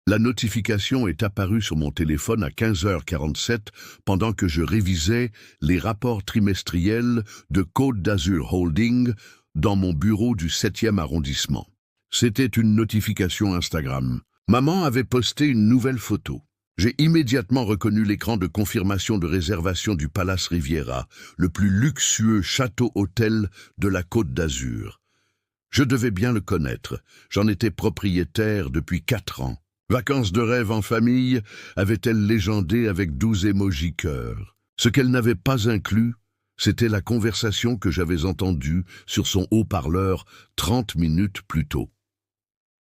La notification est apparue sur mon téléphone à 15h47 pendant que je révisais les rapports trimestriels de Côte d'Azur Holding dans mon bureau du 7e arrondissement. C'était une notification Instagram. Maman avait posté une nouvelle photo. J'ai immédiatement reconnu l'écran de confirmation de réservation du Palace Riviera, le plus luxueux château-hôtel de la Côte d'Azur. Je devais bien le connaître, j'en étais propriétaire depuis 4 ans. Vacances de rêve en famille avait-elle légendé avec 12 émojis cœur. Ce qu'elle n'avait pas inclus, c'était la conversation que j'avais entendue sur son haut-parleur 30 minutes plus tôt.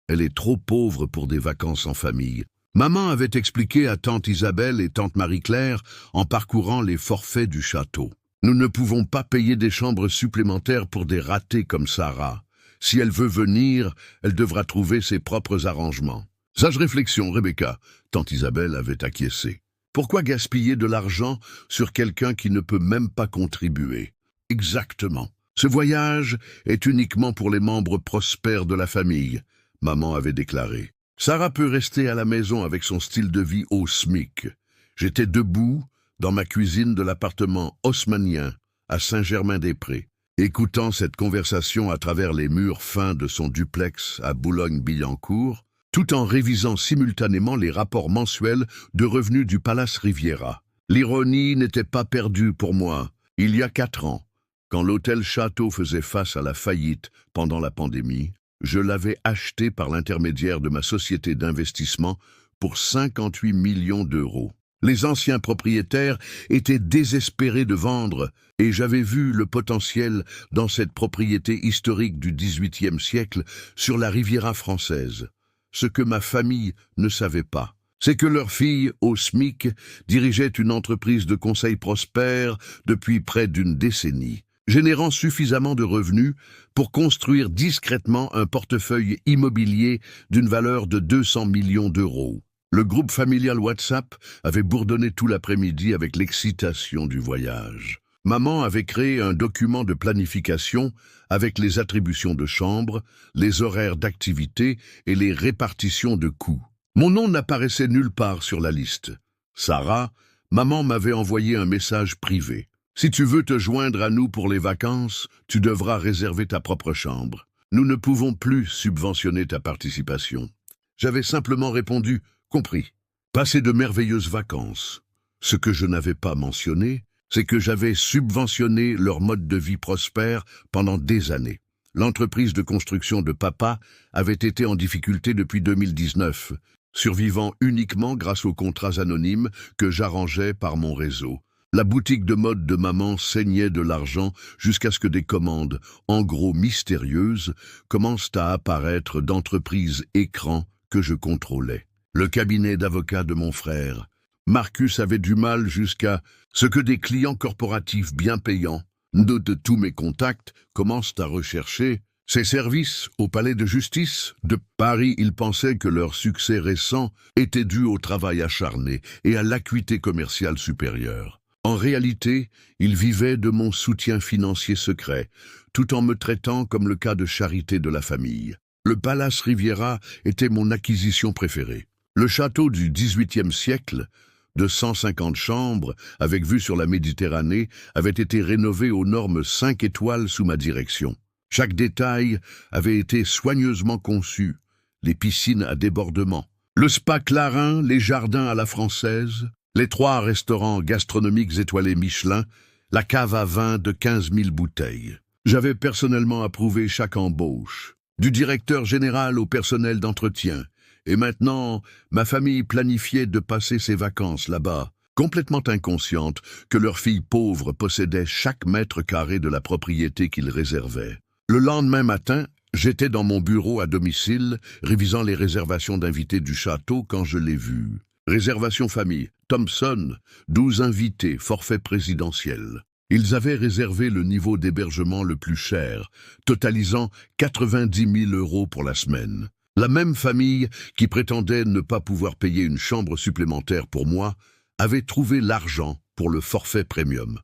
Elle est trop pauvre pour des vacances en famille. Maman avait expliqué à tante Isabelle et tante Marie-Claire en parcourant les forfaits du château. Nous ne pouvons pas payer des chambres supplémentaires pour des ratés comme Sarah. Si elle veut venir, elle devra trouver ses propres arrangements. Sage réflexion, Rebecca, tante Isabelle avait acquiescé. Pourquoi gaspiller de l'argent sur quelqu'un qui ne peut même pas contribuer? Exactement. Ce voyage est uniquement pour les membres prospères de la famille, maman avait déclaré. Sarah peut rester à la maison avec son style de vie au SMIC. J'étais debout dans ma cuisine de l'appartement haussmannien à Saint-Germain-des-Prés, écoutant cette conversation à travers les murs fins de son duplex à Boulogne-Billancourt, tout en révisant simultanément les rapports mensuels de revenus du Palace Riviera. L'ironie n'était pas perdue pour moi. Il y a 4 ans, quand l'hôtel Château faisait face à la faillite pendant la pandémie, je l'avais acheté par l'intermédiaire de ma société d'investissement pour 58 millions d'euros. Les anciens propriétaires étaient désespérés de vendre et j'avais vu le potentiel dans cette propriété historique du XVIIIe siècle sur la Riviera française. Ce que ma famille ne savait pas, c'est que leur fille, au SMIC, dirigeait une entreprise de conseil prospère depuis près d'une décennie, générant suffisamment de revenus pour construire discrètement un portefeuille immobilier d'une valeur de 200 millions d'euros. Le groupe familial WhatsApp avait bourdonné tout l'après-midi avec l'excitation du voyage. Maman avait créé un document de planification avec les attributions de chambre, les horaires d'activité et les répartitions de coûts. Mon nom n'apparaissait nulle part sur la liste. Sarah, maman m'avait envoyé un message privé. « Si tu veux te joindre à nous pour les vacances, tu devras réserver ta propre chambre. Nous ne pouvons plus subventionner ta participation. » J'avais simplement répondu « Compris. » Passer de merveilleuses vacances. Ce que je n'avais pas mentionné, c'est que j'avais subventionné leur mode de vie prospère pendant des années. L'entreprise de construction de papa avait été en difficulté depuis 2019, survivant uniquement grâce aux contrats anonymes que j'arrangeais par mon réseau. La boutique de mode de maman saignait de l'argent jusqu'à ce que des commandes, en gros mystérieuses, commencent à apparaître d'entreprises écrans que je contrôlais. Le cabinet d'avocat de mon frère. Marcus avait du mal jusqu'à ce que des clients corporatifs bien payants, de tous mes contacts, commencent à rechercher ses services au palais de justice de Paris. Ils pensaient que leur succès récent était dû au travail acharné et à l'acuité commerciale supérieure. En réalité, ils vivaient de mon soutien financier secret, tout en me traitant comme le cas de charité de la famille. Le Palace Riviera était mon acquisition préférée. Le château du XVIIIe siècle, de 150 chambres, avec vue sur la Méditerranée, avait été rénové aux normes 5 étoiles sous ma direction. Chaque détail avait été soigneusement conçu, les piscines à débordement, le spa Clarin, les jardins à la française, les 3 restaurants gastronomiques étoilés Michelin, la cave à vin de 15 000 bouteilles. J'avais personnellement approuvé chaque embauche, du directeur général au personnel d'entretien, et maintenant, ma famille planifiait de passer ses vacances là-bas, complètement inconsciente que leur fille pauvre possédait chaque mètre carré de la propriété qu'ils réservaient. Le lendemain matin, j'étais dans mon bureau à domicile, révisant les réservations d'invités du château quand je l'ai vu. Réservation famille, Thompson, 12 invités, forfait présidentiel. Ils avaient réservé le niveau d'hébergement le plus cher, totalisant 90 000 euros pour la semaine. La même famille qui prétendait ne pas pouvoir payer une chambre supplémentaire pour moi avait trouvé l'argent pour le forfait premium.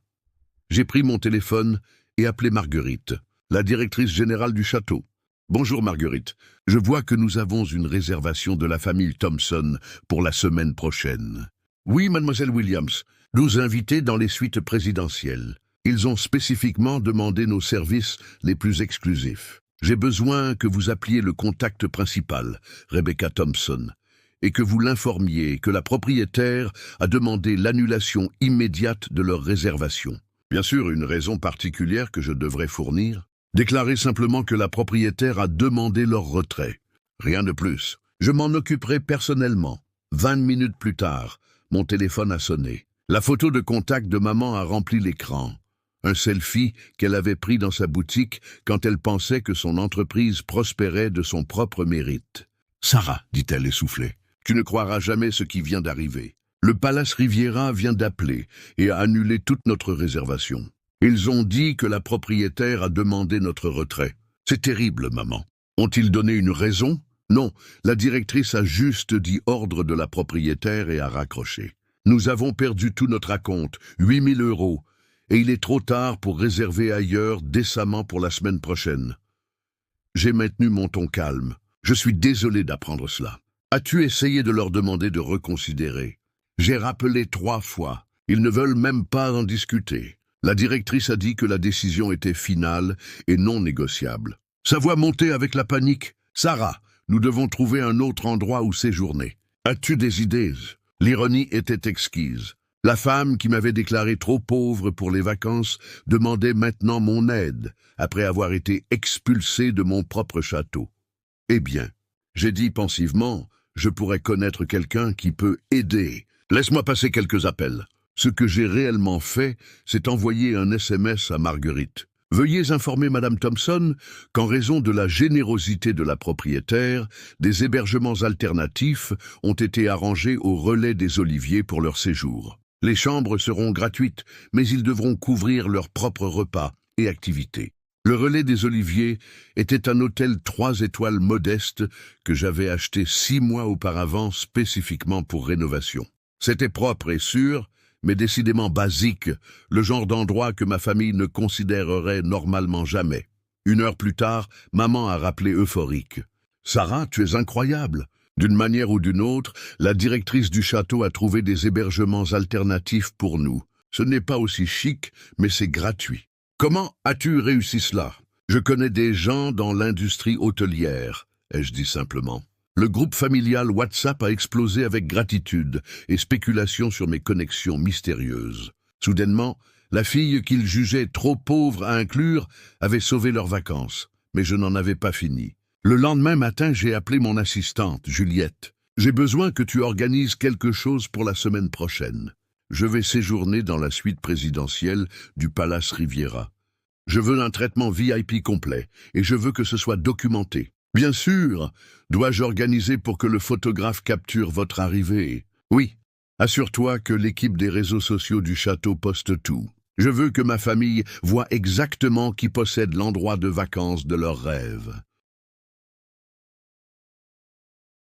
J'ai pris mon téléphone et appelé Marguerite, la directrice générale du château. Bonjour Marguerite. Je vois que nous avons une réservation de la famille Thompson pour la semaine prochaine. Oui, mademoiselle Williams, 12 invités dans les suites présidentielles. Ils ont spécifiquement demandé nos services les plus exclusifs. J'ai besoin que vous appeliez le contact principal, Rebecca Thompson, et que vous l'informiez que la propriétaire a demandé l'annulation immédiate de leur réservation. Bien sûr, une raison particulière que je devrais fournir. Déclarez simplement que la propriétaire a demandé leur retrait. Rien de plus. Je m'en occuperai personnellement. 20 minutes plus tard, mon téléphone a sonné. La photo de contact de maman a rempli l'écran. Un selfie qu'elle avait pris dans sa boutique quand elle pensait que son entreprise prospérait de son propre mérite. « Sarah, dit-elle essoufflée, tu ne croiras jamais ce qui vient d'arriver. Le Palace Riviera vient d'appeler et a annulé toute notre réservation. Ils ont dit que la propriétaire a demandé notre retrait. C'est terrible, maman. Ont-ils donné une raison? Non, la directrice a juste dit ordre de la propriétaire et a raccroché. Nous avons perdu tout notre acompte, 8 000 €, et il est trop tard pour réserver ailleurs décemment pour la semaine prochaine. J'ai maintenu mon ton calme. Je suis désolé d'apprendre cela. As-tu essayé de leur demander de reconsidérer? J'ai rappelé 3 fois. Ils ne veulent même pas en discuter. La directrice a dit que la décision était finale et non négociable. Sa voix montait avec la panique. « Sarah, nous devons trouver un autre endroit où séjourner. As-tu des idées ?» L'ironie était exquise. La femme qui m'avait déclaré trop pauvre pour les vacances demandait maintenant mon aide, après avoir été expulsée de mon propre château. Eh bien, j'ai dit pensivement, je pourrais connaître quelqu'un qui peut aider. Laisse-moi passer quelques appels. Ce que j'ai réellement fait, c'est envoyer un SMS à Marguerite. Veuillez informer Madame Thompson qu'en raison de la générosité de la propriétaire, des hébergements alternatifs ont été arrangés au relais des Oliviers pour leur séjour. Les chambres seront gratuites, mais ils devront couvrir leurs propres repas et activités. Le relais des Oliviers était un hôtel 3 étoiles modeste que j'avais acheté 6 mois auparavant spécifiquement pour rénovation. C'était propre et sûr, mais décidément basique, le genre d'endroit que ma famille ne considérerait normalement jamais. 1 heure plus tard, maman a rappelé euphorique. « Sarah, tu es incroyable !» D'une manière ou d'une autre, la directrice du château a trouvé des hébergements alternatifs pour nous. Ce n'est pas aussi chic, mais c'est gratuit. Comment as-tu réussi cela? Je connais des gens dans l'industrie hôtelière, ai-je dit simplement. Le groupe familial WhatsApp a explosé avec gratitude et spéculation sur mes connexions mystérieuses. Soudainement, la fille qu'ils jugeaient trop pauvre à inclure avait sauvé leurs vacances, mais je n'en avais pas fini. Le lendemain matin, j'ai appelé mon assistante, Juliette. J'ai besoin que tu organises quelque chose pour la semaine prochaine. Je vais séjourner dans la suite présidentielle du Palace Riviera. Je veux un traitement VIP complet et je veux que ce soit documenté. Bien sûr, dois-je organiser pour que le photographe capture votre arrivée? Oui, assure-toi que l'équipe des réseaux sociaux du château poste tout. Je veux que ma famille voie exactement qui possède l'endroit de vacances de leurs rêves.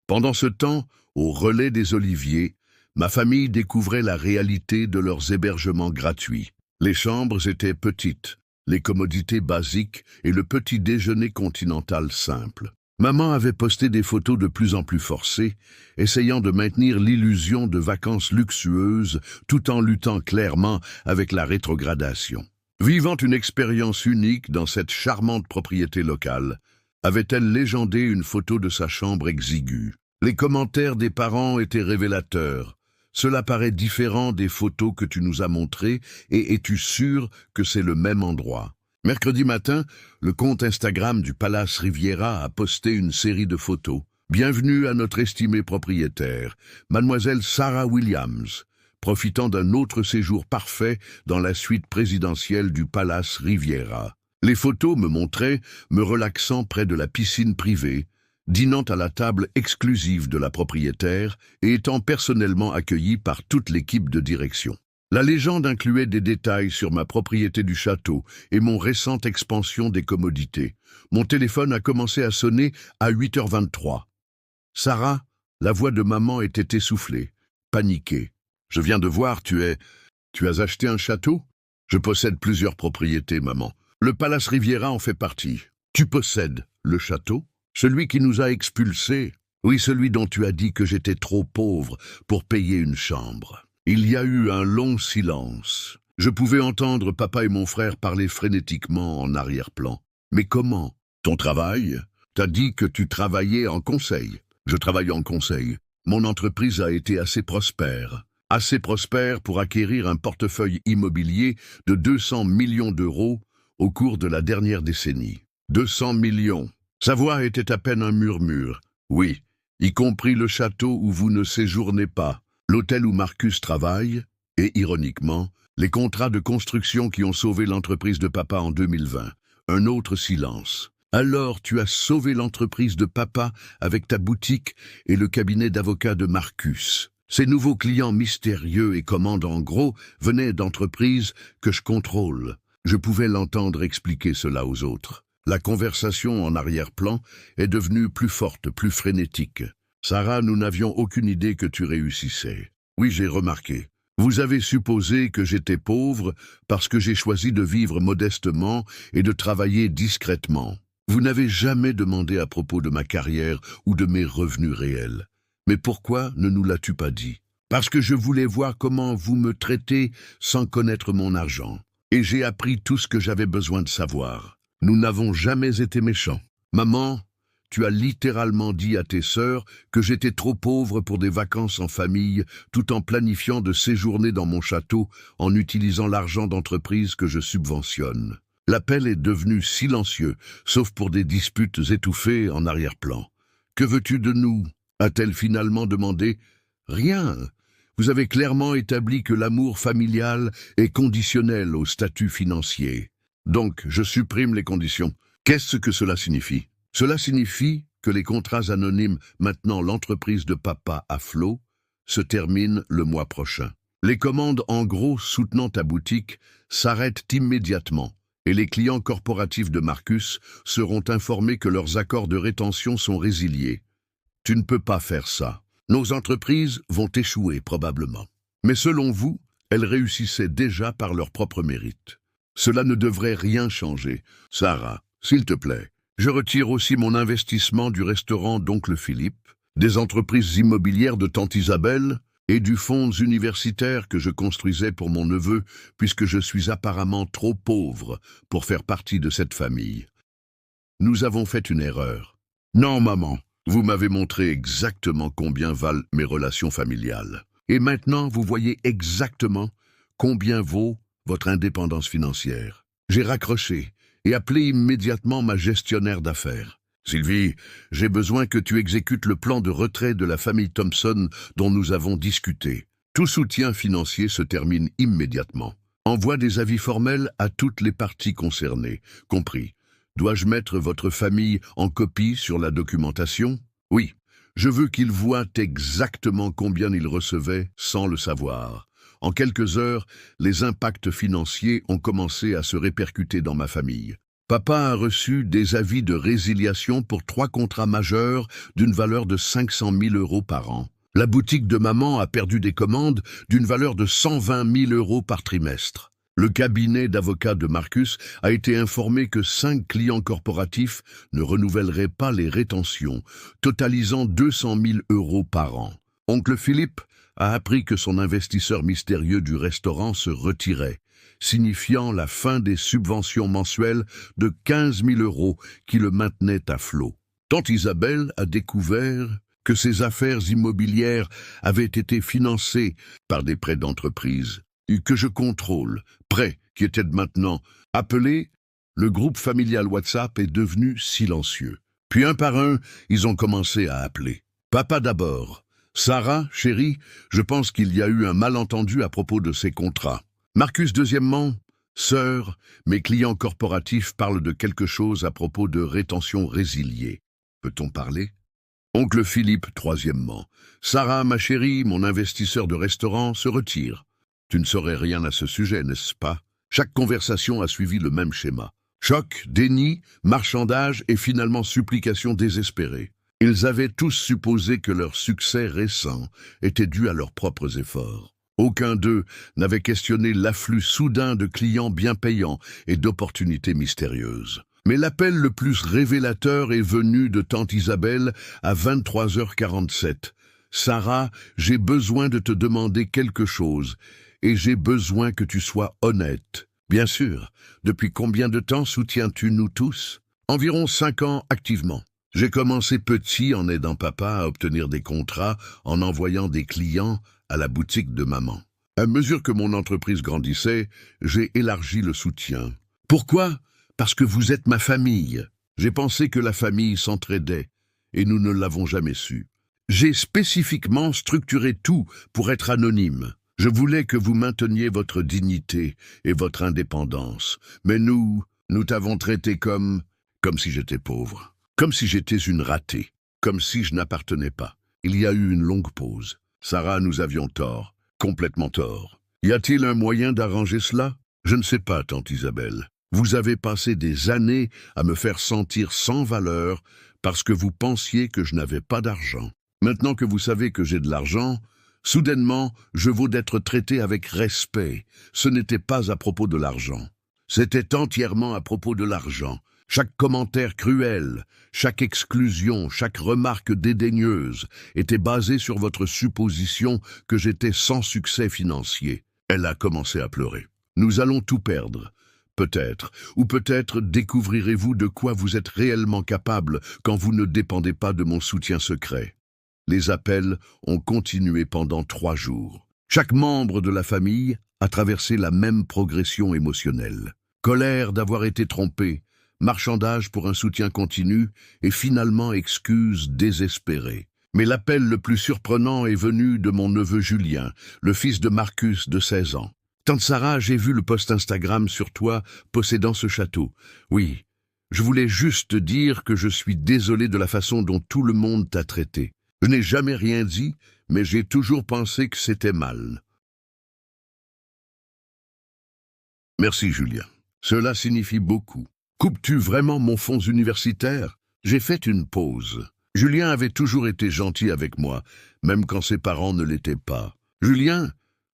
Pendant ce temps, au relais des Oliviers, ma famille découvrait la réalité de leurs hébergements gratuits. Les chambres étaient petites, les commodités basiques et le petit déjeuner continental simple. Maman avait posté des photos de plus en plus forcées, essayant de maintenir l'illusion de vacances luxueuses tout en luttant clairement avec la rétrogradation. Vivant une expérience unique dans cette charmante propriété locale, avait-elle légendé une photo de sa chambre exiguë. Les commentaires des parents étaient révélateurs. Cela paraît différent des photos que tu nous as montrées et es-tu sûr que c'est le même endroit? Mercredi matin, le compte Instagram du Palace Riviera a posté une série de photos. Bienvenue à notre estimée propriétaire, mademoiselle Sarah Williams, profitant d'un autre séjour parfait dans la suite présidentielle du Palace Riviera. Les photos me montraient me relaxant près de la piscine privée, dînant à la table exclusive de la propriétaire et étant personnellement accueilli par toute l'équipe de direction. La légende incluait des détails sur ma propriété du château et mon récente expansion des commodités. Mon téléphone a commencé à sonner à 8h23. Sarah, la voix de maman était essoufflée, paniquée. « Je viens de voir, tu as acheté un château? Je possède plusieurs propriétés, maman. Le Palace Riviera en fait partie. Tu possèdes le château? Celui qui nous a expulsés? Oui, celui dont tu as dit que j'étais trop pauvre pour payer une chambre. Il y a eu un long silence. Je pouvais entendre papa et mon frère parler frénétiquement en arrière-plan. Mais comment? Ton travail? T'as dit que tu travaillais en conseil. Je travaille en conseil. Mon entreprise a été assez prospère pour acquérir un portefeuille immobilier de 200 millions d'euros au cours de la dernière décennie. 200 millions. Sa voix était à peine un murmure. Oui, y compris le château où vous ne séjournez pas, l'hôtel où Marcus travaille, et, ironiquement, les contrats de construction qui ont sauvé l'entreprise de papa en 2020. Un autre silence. Alors tu as sauvé l'entreprise de papa avec ta boutique et le cabinet d'avocats de Marcus. Ces nouveaux clients mystérieux et commandent en gros venaient d'entreprises que je contrôle. Je pouvais l'entendre expliquer cela aux autres. La conversation en arrière-plan est devenue plus forte, plus frénétique. Sarah, nous n'avions aucune idée que tu réussissais. Oui, j'ai remarqué. Vous avez supposé que j'étais pauvre parce que j'ai choisi de vivre modestement et de travailler discrètement. Vous n'avez jamais demandé à propos de ma carrière ou de mes revenus réels. Mais pourquoi ne nous l'as-tu pas dit? Parce que je voulais voir comment vous me traitez sans connaître mon argent. Et j'ai appris tout ce que j'avais besoin de savoir. Nous n'avons jamais été méchants. Maman, tu as littéralement dit à tes sœurs que j'étais trop pauvre pour des vacances en famille, tout en planifiant de séjourner dans mon château en utilisant l'argent d'entreprise que je subventionne. L'appel est devenu silencieux, sauf pour des disputes étouffées en arrière-plan. « Que veux-tu de nous » a-t-elle finalement demandé. « Rien. Vous avez clairement établi que l'amour familial est conditionnel au statut financier. Donc, je supprime les conditions. Qu'est-ce que cela signifie ? Cela signifie que les contrats anonymes, maintenant l'entreprise de papa à flot, se terminent le mois prochain. Les commandes en gros soutenant ta boutique s'arrêtent immédiatement. Et les clients corporatifs de Marcus seront informés que leurs accords de rétention sont résiliés. Tu ne peux pas faire ça. Nos entreprises vont échouer probablement. Mais selon vous, elles réussissaient déjà par leur propre mérite. Cela ne devrait rien changer. Sarah, s'il te plaît, je retire aussi mon investissement du restaurant d'Oncle Philippe, des entreprises immobilières de tante Isabelle, et du fonds universitaire que je construisais pour mon neveu, puisque je suis apparemment trop pauvre pour faire partie de cette famille. Nous avons fait une erreur. Non, maman, vous m'avez montré exactement combien valent mes relations familiales. Et maintenant, vous voyez exactement combien vaut votre indépendance financière. J'ai raccroché et appelé immédiatement ma gestionnaire d'affaires. Sylvie, j'ai besoin que tu exécutes le plan de retrait de la famille Thompson dont nous avons discuté. Tout soutien financier se termine immédiatement. Envoie des avis formels à toutes les parties concernées, compris. Dois-je mettre votre famille en copie sur la documentation? Oui, je veux qu'ils voient exactement combien ils recevaient sans le savoir. En quelques heures, les impacts financiers ont commencé à se répercuter dans ma famille. Papa a reçu des avis de résiliation pour 3 contrats majeurs d'une valeur de 500 000 € par an. La boutique de maman a perdu des commandes d'une valeur de 120 000 € par trimestre. Le cabinet d'avocats de Marcus a été informé que 5 clients corporatifs ne renouvelleraient pas les rétentions, totalisant 200 000 € par an. Oncle Philippe a appris que son investisseur mystérieux du restaurant se retirait, signifiant la fin des subventions mensuelles de 15 000 € qui le maintenaient à flot. Tante Isabelle a découvert que ses affaires immobilières avaient été financées par des prêts d'entreprise, que je contrôle, prêts qui étaient maintenant appelés. Le groupe familial WhatsApp est devenu silencieux. Puis un par un, ils ont commencé à appeler. Papa d'abord. Sarah, chérie, je pense qu'il y a eu un malentendu à propos de ces contrats. Marcus, deuxièmement. Sœur, mes clients corporatifs parlent de quelque chose à propos de rétention résiliée. Peut-on parler? Oncle Philippe, troisièmement. Sarah, ma chérie, mon investisseur de restaurant, se retire. Tu ne saurais rien à ce sujet, n'est-ce pas? Chaque conversation a suivi le même schéma. Choc, déni, marchandage et finalement supplication désespérée. Ils avaient tous supposé que leur succès récent était dû à leurs propres efforts. Aucun d'eux n'avait questionné l'afflux soudain de clients bien payants et d'opportunités mystérieuses. Mais l'appel le plus révélateur est venu de tante Isabelle à 23h47. Sarah, j'ai besoin de te demander quelque chose, et j'ai besoin que tu sois honnête. Bien sûr, depuis combien de temps soutiens-tu nous tous? Environ 5 ans activement. J'ai commencé petit en aidant papa à obtenir des contrats, en envoyant des clients à la boutique de maman. À mesure que mon entreprise grandissait, j'ai élargi le soutien. Pourquoi? Parce que vous êtes ma famille. J'ai pensé que la famille s'entraidait, et nous ne l'avons jamais su. J'ai spécifiquement structuré tout pour être anonyme. Je voulais que vous mainteniez votre dignité et votre indépendance. Mais nous t'avons traité comme si j'étais pauvre. Comme si j'étais une ratée. Comme si je n'appartenais pas. Il y a eu une longue pause. Sarah, nous avions tort. Complètement tort. Y a-t-il un moyen d'arranger cela? Je ne sais pas, tante Isabelle. Vous avez passé des années à me faire sentir sans valeur parce que vous pensiez que je n'avais pas d'argent. Maintenant que vous savez que j'ai de l'argent, soudainement, je vaux d'être traité avec respect. Ce n'était pas à propos de l'argent. C'était entièrement à propos de l'argent. Chaque commentaire cruel, chaque exclusion, chaque remarque dédaigneuse était basée sur votre supposition que j'étais sans succès financier. Elle a commencé à pleurer. Nous allons tout perdre. Peut-être, ou peut-être découvrirez-vous de quoi vous êtes réellement capable quand vous ne dépendez pas de mon soutien secret. Les appels ont continué pendant 3 jours. Chaque membre de la famille a traversé la même progression émotionnelle. Colère d'avoir été trompé, marchandage pour un soutien continu et finalement excuses désespérées. Mais l'appel le plus surprenant est venu de mon neveu Julien, le fils de Marcus de 16 ans. Tante Sarah, j'ai vu le post Instagram sur toi possédant ce château. Oui, je voulais juste te dire que je suis désolé de la façon dont tout le monde t'a traité. Je n'ai jamais rien dit, mais j'ai toujours pensé que c'était mal. Merci, Julien. Cela signifie beaucoup. Coupes-tu vraiment mon fonds universitaire? J'ai fait une pause. Julien avait toujours été gentil avec moi, même quand ses parents ne l'étaient pas. Julien,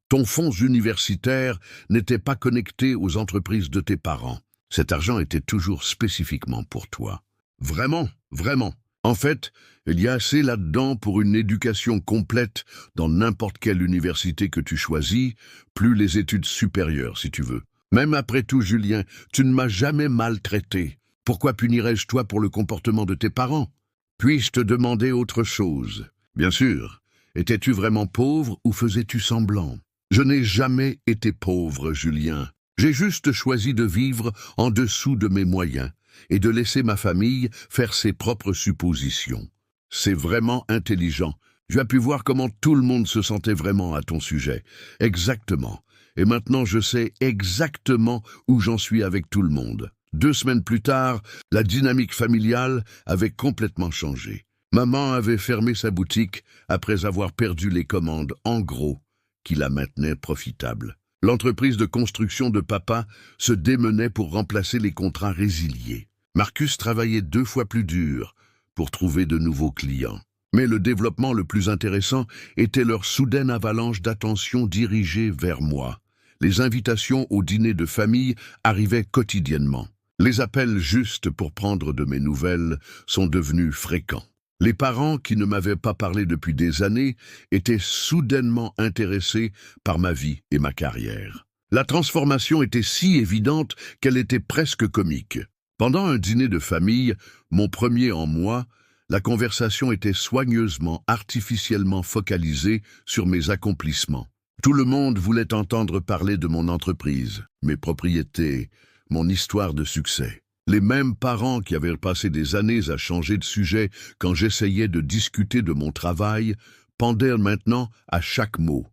ton fonds universitaire n'était pas connecté aux entreprises de tes parents. Cet argent était toujours spécifiquement pour toi. Vraiment, vraiment. En fait, il y a assez là-dedans pour une éducation complète dans n'importe quelle université que tu choisis, plus les études supérieures si tu veux. Même après tout, Julien, tu ne m'as jamais maltraité. Pourquoi punirais-je toi pour le comportement de tes parents? Puis-je te demander autre chose? Bien sûr. Étais-tu vraiment pauvre ou faisais-tu semblant? Je n'ai jamais été pauvre, Julien. J'ai juste choisi de vivre en dessous de mes moyens et de laisser ma famille faire ses propres suppositions. C'est vraiment intelligent. Tu as pu voir comment tout le monde se sentait vraiment à ton sujet. Exactement. Et maintenant je sais exactement où j'en suis avec tout le monde. 2 semaines plus tard, la dynamique familiale avait complètement changé. Maman avait fermé sa boutique après avoir perdu les commandes en gros qui la maintenaient profitable. L'entreprise de construction de papa se démenait pour remplacer les contrats résiliés. Marcus travaillait 2 fois plus dur pour trouver de nouveaux clients. Mais le développement le plus intéressant était leur soudaine avalanche d'attention dirigée vers moi. Les invitations au dîner de famille arrivaient quotidiennement. Les appels juste pour prendre de mes nouvelles sont devenus fréquents. Les parents qui ne m'avaient pas parlé depuis des années étaient soudainement intéressés par ma vie et ma carrière. La transformation était si évidente qu'elle était presque comique. Pendant un dîner de famille, mon premier en moi, la conversation était soigneusement, artificiellement focalisée sur mes accomplissements. Tout le monde voulait entendre parler de mon entreprise, mes propriétés, mon histoire de succès. Les mêmes parents qui avaient passé des années à changer de sujet quand j'essayais de discuter de mon travail pendaient maintenant à chaque mot.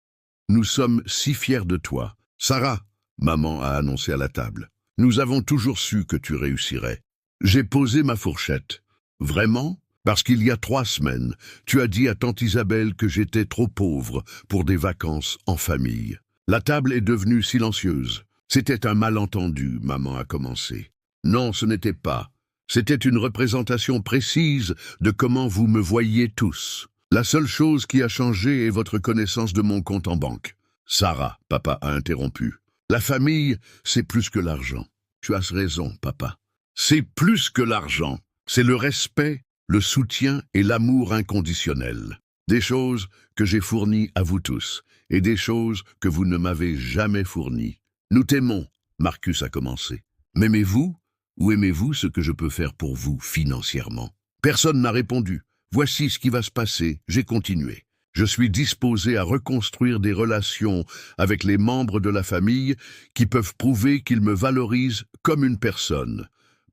« Nous sommes si fiers de toi. Sarah, maman a annoncé à la table. Nous avons toujours su que tu réussirais. » J'ai posé ma fourchette. « Vraiment ? Parce qu'il y a 3 semaines, tu as dit à tante Isabelle que j'étais trop pauvre pour des vacances en famille. » La table est devenue silencieuse. « C'était un malentendu, maman a commencé. » Non, ce n'était pas. C'était une représentation précise de comment vous me voyiez tous. La seule chose qui a changé est votre connaissance de mon compte en banque. Sarah, papa a interrompu. La famille, c'est plus que l'argent. Tu as raison, papa. C'est plus que l'argent. C'est le respect, le soutien et l'amour inconditionnel. Des choses que j'ai fournies à vous tous, et des choses que vous ne m'avez jamais fournies. Nous t'aimons, Marcus a commencé. M'aimez-vous ou aimez-vous ce que je peux faire pour vous financièrement? Personne n'a répondu. Voici ce qui va se passer. J'ai continué. Je suis disposé à reconstruire des relations avec les membres de la famille qui peuvent prouver qu'ils me valorisent comme une personne,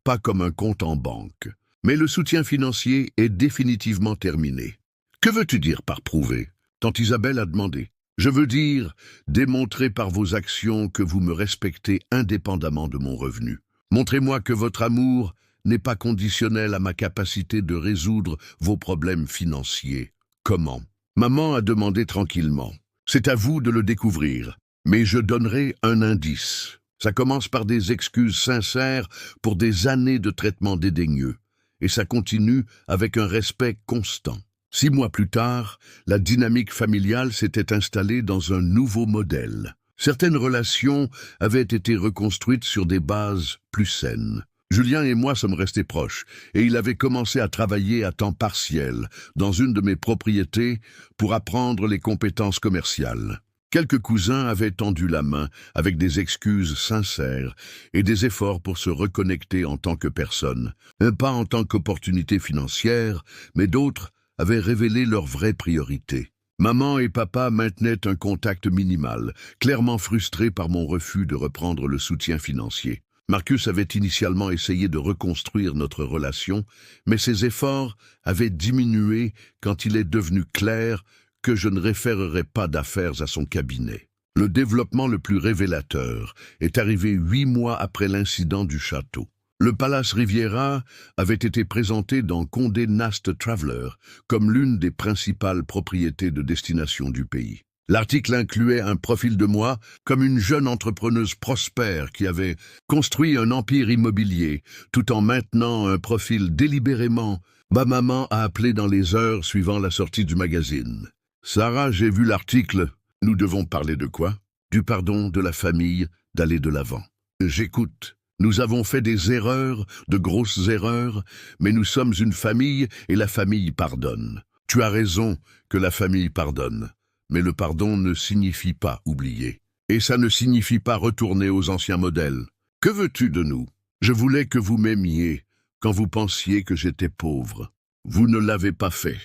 pas comme un compte en banque. Mais le soutien financier est définitivement terminé. Que veux-tu dire par prouver? Tante Isabelle a demandé. Je veux dire démontrer par vos actions que vous me respectez indépendamment de mon revenu. Montrez-moi que votre amour n'est pas conditionnel à ma capacité de résoudre vos problèmes financiers. Comment? Maman a demandé tranquillement. C'est à vous de le découvrir, mais je donnerai un indice. Ça commence par des excuses sincères pour des années de traitement dédaigneux, et ça continue avec un respect constant. 6 mois plus tard, la dynamique familiale s'était installée dans un nouveau modèle. Certaines relations avaient été reconstruites sur des bases plus saines. Julien et moi sommes restés proches, et il avait commencé à travailler à temps partiel dans une de mes propriétés pour apprendre les compétences commerciales. Quelques cousins avaient tendu la main avec des excuses sincères et des efforts pour se reconnecter en tant que personne, pas en tant qu'opportunité financière, mais d'autres avaient révélé leurs vraies priorités. Maman et papa maintenaient un contact minimal, clairement frustrés par mon refus de reprendre le soutien financier. Marcus avait initialement essayé de reconstruire notre relation, mais ses efforts avaient diminué quand il est devenu clair que je ne référerais pas d'affaires à son cabinet. Le développement le plus révélateur est arrivé 8 mois après l'incident du château. Le Palace Riviera avait été présenté dans Condé Nast Traveler comme l'une des principales propriétés de destination du pays. L'article incluait un profil de moi comme une jeune entrepreneuse prospère qui avait construit un empire immobilier tout en maintenant un profil délibérément. Ma maman a appelé dans les heures suivant la sortie du magazine. Sarah, j'ai vu l'article. Nous devons parler de quoi? Du pardon de la famille, d'aller de l'avant. J'écoute. Nous avons fait des erreurs, de grosses erreurs, mais nous sommes une famille et la famille pardonne. Tu as raison que la famille pardonne, mais le pardon ne signifie pas oublier. Et ça ne signifie pas retourner aux anciens modèles. Que veux-tu de nous? Je voulais que vous m'aimiez quand vous pensiez que j'étais pauvre. Vous ne l'avez pas fait.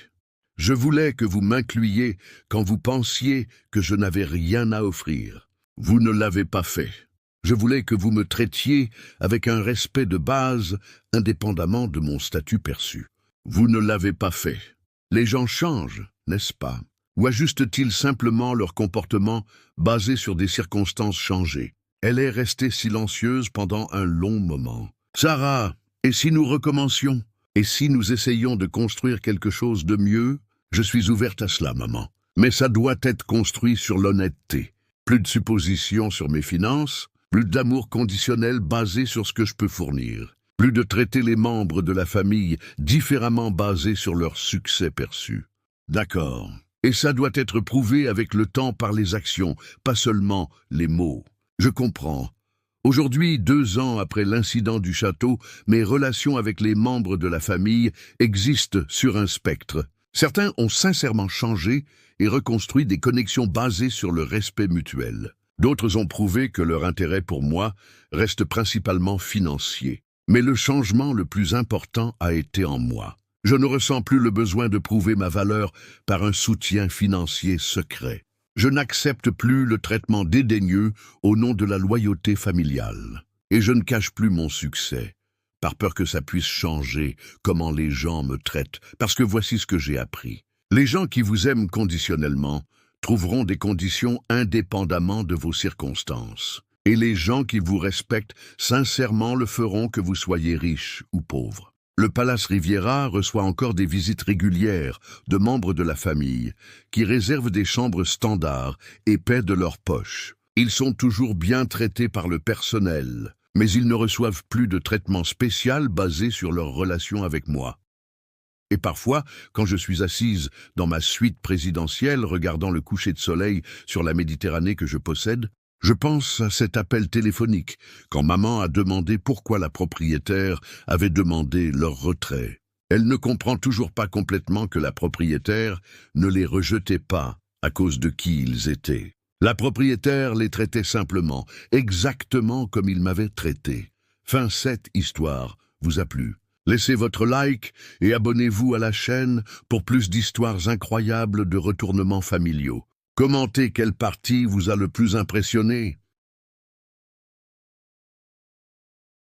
Je voulais que vous m'incluiez quand vous pensiez que je n'avais rien à offrir. Vous ne l'avez pas fait. Je voulais que vous me traitiez avec un respect de base, indépendamment de mon statut perçu. Vous ne l'avez pas fait. Les gens changent, n'est-ce pas? Ou ajustent-ils simplement leur comportement basé sur des circonstances changées? Elle est restée silencieuse pendant un long moment. Sarah, et si nous recommencions? Et si nous essayions de construire quelque chose de mieux? Je suis ouverte à cela, maman. Mais ça doit être construit sur l'honnêteté. Plus de suppositions sur mes finances, plus d'amour conditionnel basé sur ce que je peux fournir. Plus de traiter les membres de la famille différemment basés sur leur succès perçu. D'accord. Et ça doit être prouvé avec le temps par les actions, pas seulement les mots. Je comprends. Aujourd'hui, 2 ans après l'incident du château, mes relations avec les membres de la famille existent sur un spectre. Certains ont sincèrement changé et reconstruit des connexions basées sur le respect mutuel. D'autres ont prouvé que leur intérêt pour moi reste principalement financier. Mais le changement le plus important a été en moi. Je ne ressens plus le besoin de prouver ma valeur par un soutien financier secret. Je n'accepte plus le traitement dédaigneux au nom de la loyauté familiale. Et je ne cache plus mon succès, par peur que ça puisse changer comment les gens me traitent, parce que voici ce que j'ai appris. Les gens qui vous aiment conditionnellement trouveront des conditions indépendamment de vos circonstances. Et les gens qui vous respectent sincèrement le feront que vous soyez riche ou pauvre. Le Palace Riviera reçoit encore des visites régulières de membres de la famille qui réservent des chambres standards et paient de leur poche. Ils sont toujours bien traités par le personnel, mais ils ne reçoivent plus de traitement spécial basé sur leur relation avec moi. Et parfois, quand je suis assise dans ma suite présidentielle regardant le coucher de soleil sur la Méditerranée que je possède, Je pense à cet appel téléphonique, quand maman a demandé pourquoi la propriétaire avait demandé leur retrait. Elle ne comprend toujours pas complètement que la propriétaire ne les rejetait pas à cause de qui ils étaient. La propriétaire les traitait simplement, exactement comme ils m'avaient traité. Fin, cette histoire vous a plu. Laissez votre like et abonnez-vous à la chaîne pour plus d'histoires incroyables de retournements familiaux. Commentez quelle partie vous a le plus impressionné.